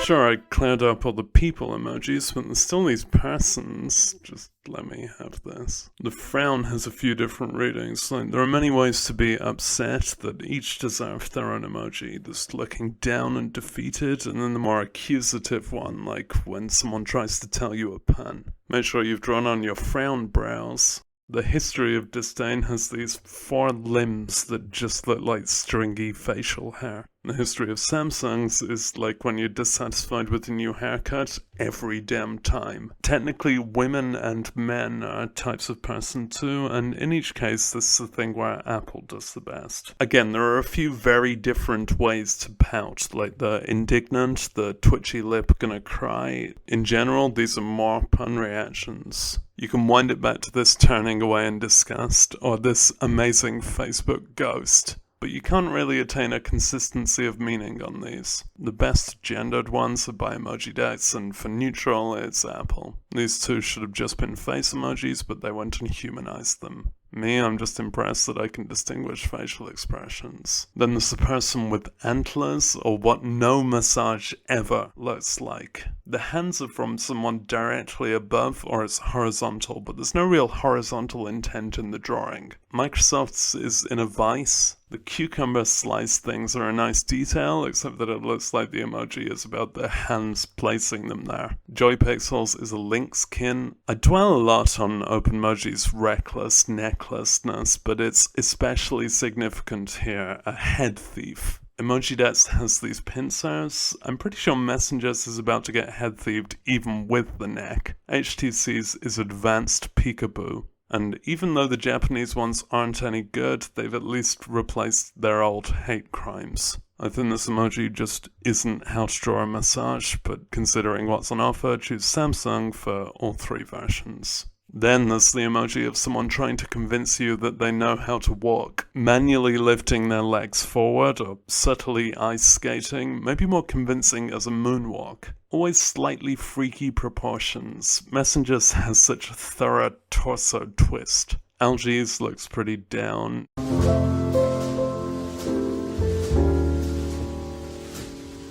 Sure, I cleared up all the people emojis, but there's still these persons. Just let me have this. The frown has a few different readings. Like, there are many ways to be upset that each deserve their own emoji. There's looking down and defeated, and then the more accusative one, like when someone tries to tell you a pun. Make sure you've drawn on your frown brows. The history of disdain has these 4 limbs that just look like stringy facial hair. The history of Samsungs is like when you're dissatisfied with a new haircut every damn time. Technically, women and men are types of person too, and in each case, this is the thing where Apple does the best. Again, there are a few very different ways to pout, like the indignant, the twitchy lip, gonna cry. In general, these are more pun reactions. You can wind it back to this turning away in disgust, or this amazing Facebook ghost. But you can't really attain a consistency of meaning on these. The best gendered ones are by Emojidex, and for neutral, it's Apple. These two should have just been face emojis, but they went and humanized them. Me, I'm just impressed that I can distinguish facial expressions. Then there's the person with antlers, or what no massage ever looks like. The hands are from someone directly above, or it's horizontal, but there's no real horizontal intent in the drawing. Microsoft's is in a vice. The cucumber slice things are a nice detail, except that it looks like the emoji is about their hands placing them there. JoyPixels is a lynx kin. I dwell a lot on OpenMoji's reckless necklaceness, but it's especially significant here, a head thief. Emojidex has these pincers. I'm pretty sure Messengers is about to get head thieved even with the neck. HTC's is advanced peekaboo. And even though the Japanese ones aren't any good, they've at least replaced their old hate crimes. I think this emoji just isn't how to draw a massage, but considering what's on offer, choose Samsung for all 3 versions. Then there's the emoji of someone trying to convince you that they know how to walk, manually lifting their legs forward or subtly ice skating, maybe more convincing as a moonwalk. Always slightly freaky proportions. Messengers has such a thorough torso twist. Algae's looks pretty down.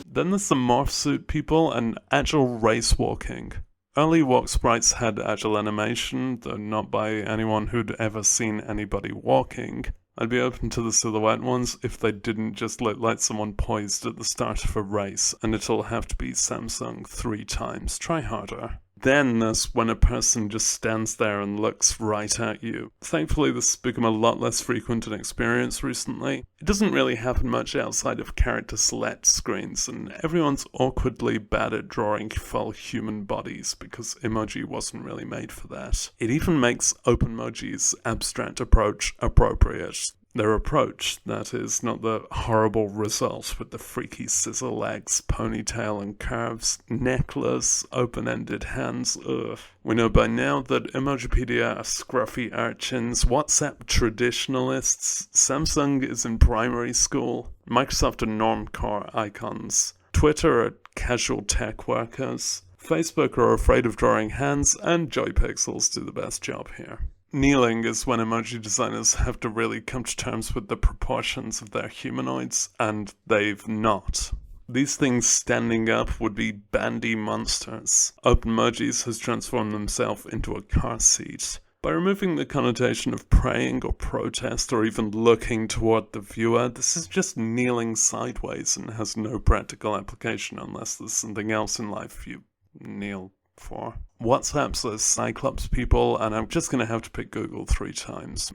Then there's the morph suit people and agile race walking. Early walk sprites had agile animation, though not by anyone who'd ever seen anybody walking. I'd be open to the silhouette ones if they didn't just look like someone poised at the start of a race, and it'll have to be Samsung 3 times. Try harder. Then there's when a person just stands there and looks right at you. Thankfully, this has become a lot less frequent in experience recently. It doesn't really happen much outside of character select screens, and everyone's awkwardly bad at drawing full human bodies because emoji wasn't really made for that. It even makes OpenMoji's abstract approach appropriate. Their approach, that is, not the horrible result with the freaky scissor legs, ponytail and curves, necklace, open-ended hands, ugh. We know by now that Emojipedia are scruffy urchins, WhatsApp traditionalists, Samsung is in primary school, Microsoft are normcore icons, Twitter are casual tech workers, Facebook are afraid of drawing hands, and JoyPixels do the best job here. Kneeling is when emoji designers have to really come to terms with the proportions of their humanoids, and they've not. These things standing up would be bandy monsters. OpenMojis has transformed themselves into a car seat. By removing the connotation of praying or protest or even looking toward the viewer, this is just kneeling sideways and has no practical application unless there's something else in life you kneel for. WhatsApp's are Cyclops people, and I'm just gonna have to pick Google 3 times.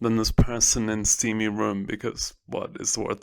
Then there's person in steamy room because, what is the word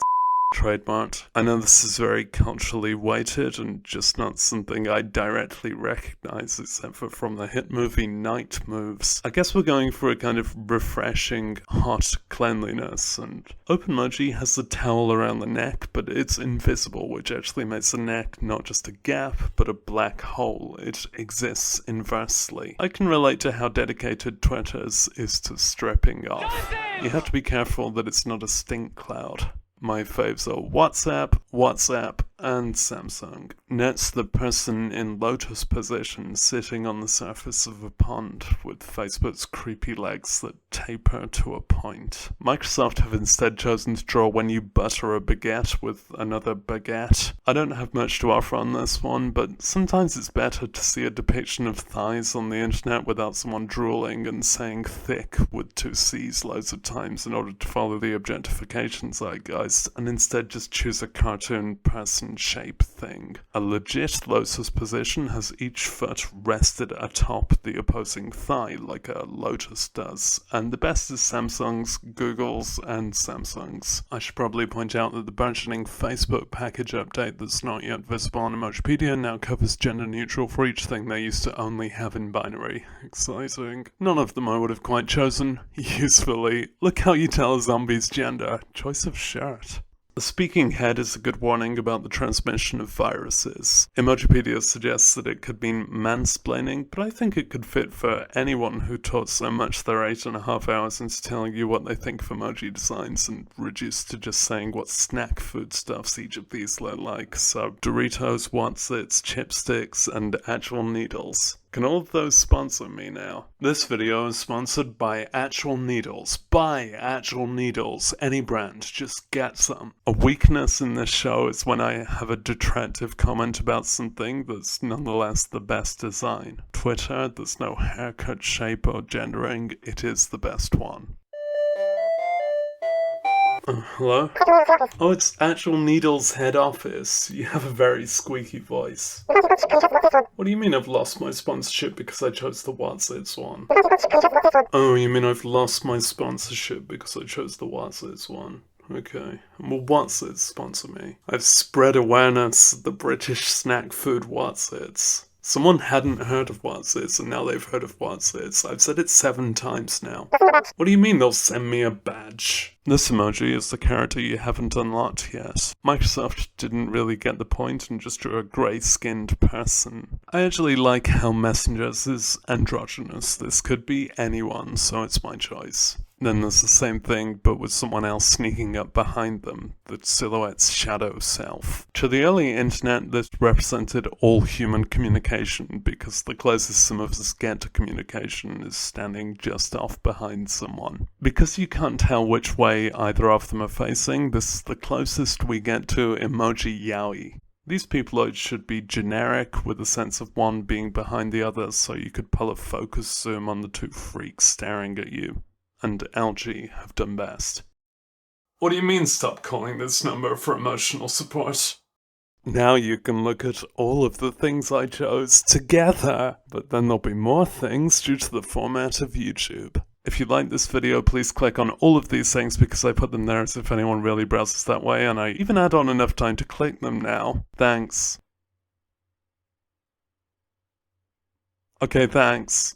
trademarked? I know this is very culturally weighted and just not something I directly recognize except for from the hit movie Night Moves. I guess we're going for a kind of refreshing, hot cleanliness, and OpenMoji has the towel around the neck, but it's invisible, which actually makes the neck not just a gap, but a black hole. It exists inversely. I can relate to how dedicated Twitter's is to stripping off. You have to be careful that it's not a stink cloud. My faves are WhatsApp, WhatsApp, and Samsung. Next, the person in lotus position sitting on the surface of a pond with Facebook's creepy legs that taper to a point. Microsoft have instead chosen to draw when you butter a baguette with another baguette. I don't have much to offer on this one, but sometimes it's better to see a depiction of thighs on the internet without someone drooling and saying thick with 2 C's loads of times in order to follow the objectification zeitgeist, and instead just choose a cartoon person shape thing. A legit lotus position has each foot rested atop the opposing thigh like a lotus does, and the best is Samsung's, Google's, and Samsung's. I should probably point out that the burgeoning Facebook package update that's not yet visible on Emojipedia now covers gender neutral for each thing they used to only have in binary. Exciting. None of them I would have quite chosen. Usefully. Look how you tell a zombie's gender. Choice of shirt. The speaking head is a good warning about the transmission of viruses. Emojipedia suggests that it could mean mansplaining, but I think it could fit for anyone who taught so much their 8.5 hours into telling you what they think of emoji designs and reduced to just saying what snack foodstuffs each of these look like. So Doritos, Wotsits, chipsticks, and actual needles. Can all of those sponsor me now? This video is sponsored by Actual Needles. Buy Actual Needles, any brand, just get some. A weakness in this show is when I have a detractive comment about something that's nonetheless the best design. Twitter, there's no haircut, shape, or gendering, it is the best one. Hello? Oh, it's Actual Needles head office. You have a very squeaky voice. What do you mean I've lost my sponsorship because I chose the Wotsits one? Oh, you mean I've lost my sponsorship because I chose the Wotsits one? Okay. Well, Wotsits sponsor me. I've spread awareness of the British snack food Wotsits. Someone hadn't heard of Wotsits, and now they've heard of Wotsits. I've said it 7 times now. What do you mean they'll send me a badge? This emoji is the character you haven't unlocked yet. Microsoft didn't really get the point and just drew a grey-skinned person. I actually like how Messengers is androgynous. This could be anyone, so it's my choice. Then there's the same thing, but with someone else sneaking up behind them, the silhouette's shadow self. To the early internet, this represented all human communication, because the closest some of us get to communication is standing just off behind someone. Because you can't tell which way either of them are facing, this is the closest we get to emoji yaoi. These peoploids should be generic, with a sense of one being behind the other, so you could pull a focus zoom on the 2 freaks staring at you. And LG have done best. What do you mean stop calling this number for emotional support? Now you can look at all of the things I chose together, but then there'll be more things due to the format of YouTube. If you like this video, please click on all of these things because I put them there as if anyone really browses that way, and I even add on enough time to click them now. Thanks. Okay, thanks.